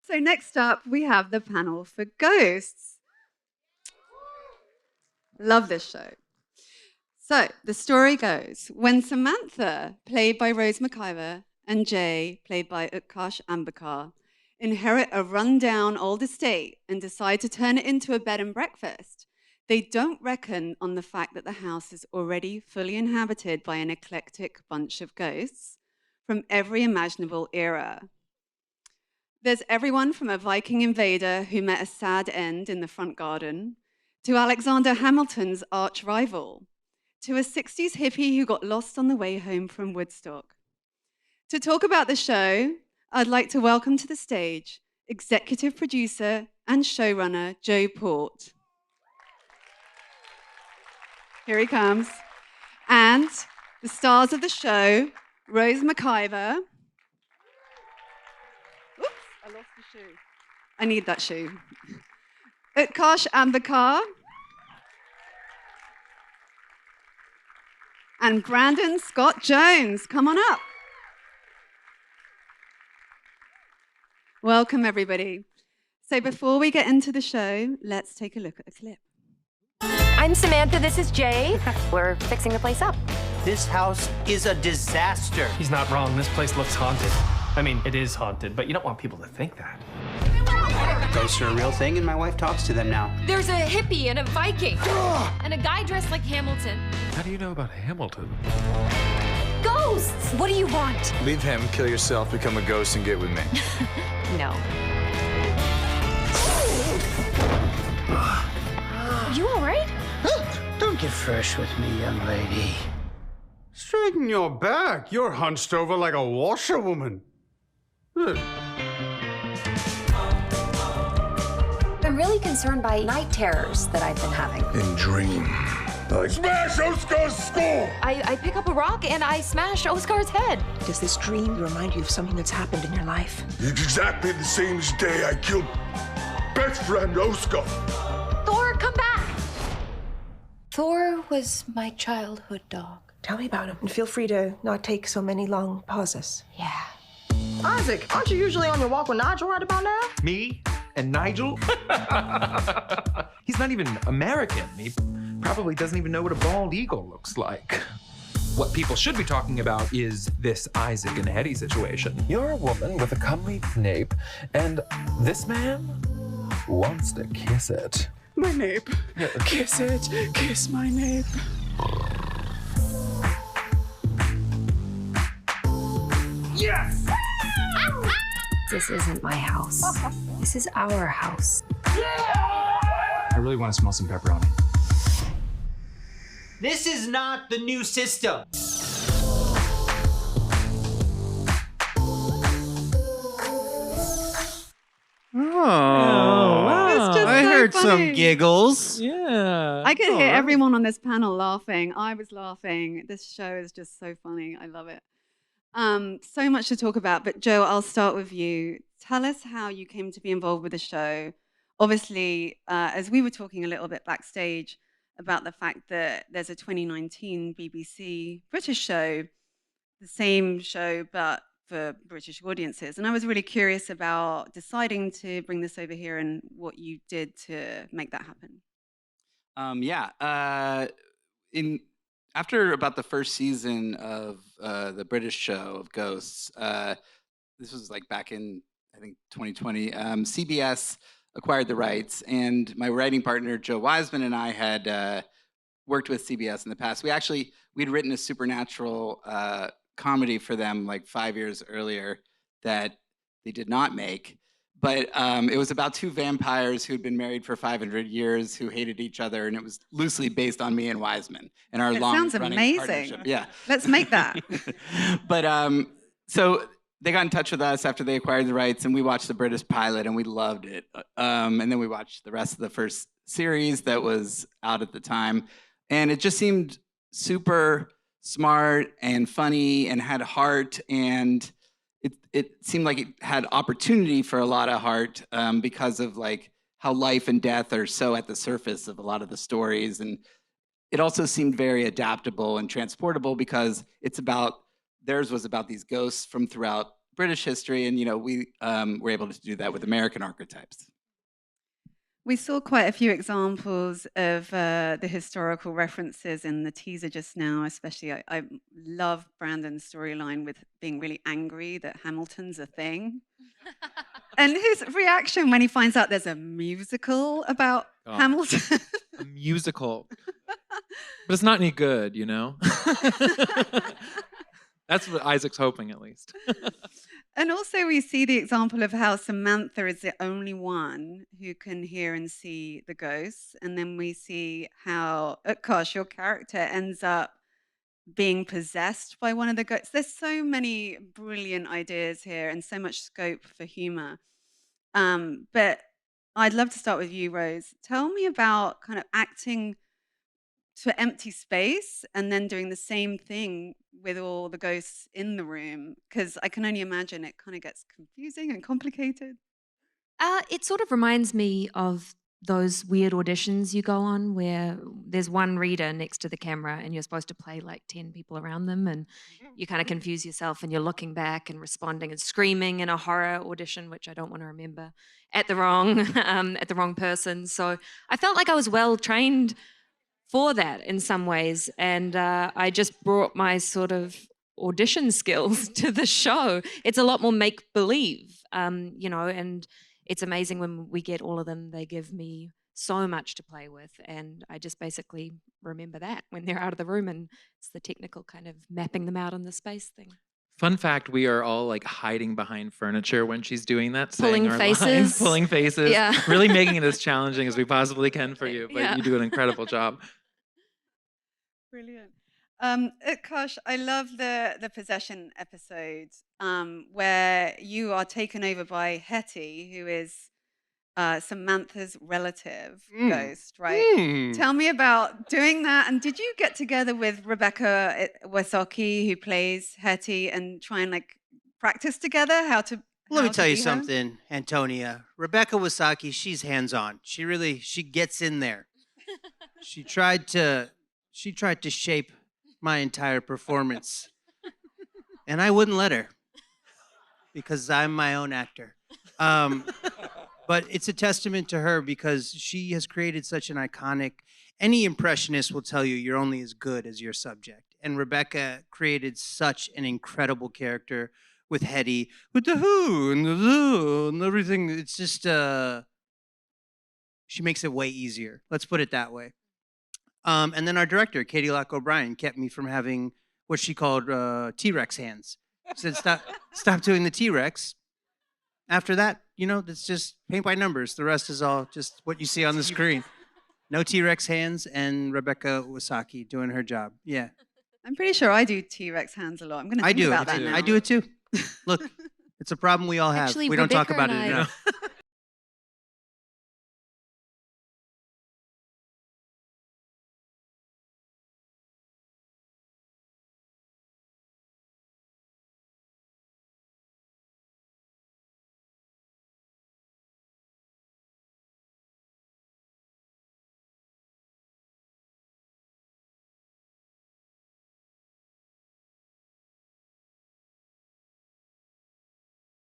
So next up, we have the panel for ghosts. Love this show. So the story goes, when Samantha, played by Rose McIver, and Jay, played by Utkarsh Ambakar, inherit a rundown old estate and decide to turn it into a bed and breakfast, they don't reckon on the fact that the house is already fully inhabited by an eclectic bunch of ghosts from every imaginable era. There's everyone from a Viking invader who met a sad end in the front garden, to Alexander Hamilton's arch rival, to a 60s hippie who got lost on the way home from Woodstock. To talk about the show, I'd like to welcome to the stage executive producer and showrunner Joe Port. Here he comes. And the stars of the show, Rose McIver. Oops, I lost the shoe. I need that shoe. Utkarsh Ambakar. And Brandon Scott Jones. Come on up. Welcome, everybody. So before we get into the show, let's take a look at the clip. I'm Samantha, this is Jay. We're fixing the place up. This house is a disaster. He's not wrong. This place looks haunted. I mean, it is haunted, but you don't want people to think that. Ghosts are a real thing, and my wife talks to them now. There's a hippie and a Viking and a guy dressed like Hamilton. How do you know about Hamilton? Ghosts! What do you want? Leave him, kill yourself, become a ghost, and get with me. No. You all right? Don't get fresh with me, young lady. Straighten your back. You're hunched over like a washerwoman. Ugh. I'm really concerned by night terrors that I've been having. And dream. Like, Smash Oscar's skull! I pick up a rock and I smash Oscar's head. Does this dream remind you of something that's happened in your life? it's exactly the same as the day I killed best friend Oscar. Thor, come back! Thor was my childhood dog. Tell me about him, and feel free to not take so many long pauses. Yeah. Isaac, aren't you usually on your walk with Nigel right about now? Me and Nigel? He's not even American. He probably doesn't even know what a bald eagle looks like. What people should be talking about is this Isaac and Hetty situation. You're a woman with a comely nape, and this man wants to kiss it. My nape. Kiss it. Kiss my nape. Yes! This isn't my house. This is our house. I really want to smell some pepperoni. This is not the new system. It's just I so heard funny. some giggles. Yeah. I could hear everyone on this panel laughing. I was laughing. This show is just so funny. I love it. So much to talk about, but Joe, I'll start with you. Tell us how you came to be involved with the show. Obviously, as we were talking a little bit backstage about the fact that there's a 2019 BBC British show, the same show, but for British audiences. And I was really curious about deciding to bring this over here and what you did to make that happen. After about the first season of the British show of Ghosts, this was like back in, I think, 2020, CBS acquired the rights, and my writing partner, Joe Wiseman, and I had worked with CBS in the past. We'd written a supernatural comedy for them like 5 years earlier that they did not make. But it was about two vampires who'd been married for 500 years who hated each other, and it was loosely based on me and Wiseman and our long-running sounds amazing. partnership. Yeah. Let's make that. But so they got in touch with us after they acquired the rights, and we watched the British pilot, and we loved it. And then we watched the rest of the first series that was out at the time, and it just seemed super smart and funny and had heart, and it seemed like it had opportunity for a lot of heart because of like how life and death are so at the surface of a lot of the stories. And it also seemed very adaptable and transportable because theirs was about these ghosts from throughout British history, and we were able to do that with American archetypes. We saw quite a few examples of the historical references in the teaser just now, especially I love Brandon's storyline with being really angry that Hamilton's a thing. And his reaction when he finds out there's a musical about Hamilton. A musical. But it's not any good, That's what Isaac's hoping, at least. And also we see the example of how Samantha is the only one who can hear and see the ghosts. And then we see how Utkarsh, your character, ends up being possessed by one of the ghosts. There's so many brilliant ideas here and so much scope for humor. But I'd love to start with you, Rose. Tell me about kind of acting to empty space and then doing the same thing with all the ghosts in the room, because I can only imagine it kind of gets confusing and complicated. It sort of reminds me of those weird auditions you go on where there's one reader next to the camera and you're supposed to play like 10 people around them, and you kind of confuse yourself and you're looking back and responding and screaming in a horror audition, which I don't want to remember, at the wrong person. So I felt like I was well trained for that in some ways, and I just brought my sort of audition skills to the show. It's a lot more make believe, and it's amazing when we get all of them. They give me so much to play with, and I just basically remember that when they're out of the room, and it's the technical kind of mapping them out in the space thing. Fun fact, we are all like hiding behind furniture when she's doing that. Pulling faces. Pulling faces. Yeah. Really making it as challenging as we possibly can for you, but Yeah. you do an incredible job. Brilliant. Utkarsh, I love the possession episode where you are taken over by Hetty, who is Samantha's relative ghost, right? Tell me about doing that. And did you get together with Rebecca Wasocki, who plays Hetty, and try and like practice together how to? Let me tell you be her? something, Antonia. Rebecca Wasocki, she's hands-on. She gets in there. She tried to shape my entire performance. And I wouldn't let her because I'm my own actor. But it's a testament to her because she has created such an iconic, any impressionist will tell you you're only as good as your subject. And Rebecca created such an incredible character with Hetty, with the who and the zoo and everything. It's just, she makes it way easier. Let's put it that way. And then our director, Katie Locke O'Brien, kept me from having what she called T-Rex hands. She said, stop doing the T-Rex. After that, that's just paint by numbers. The rest is all just what you see on the screen. No T-Rex hands, and Rebecca Wasocki doing her job. Yeah. I'm pretty sure I do T-Rex hands a lot. I'm going to think about that now. I do it too. Look, it's a problem we all have. Actually, we don't talk Rebecca about and it I- enough.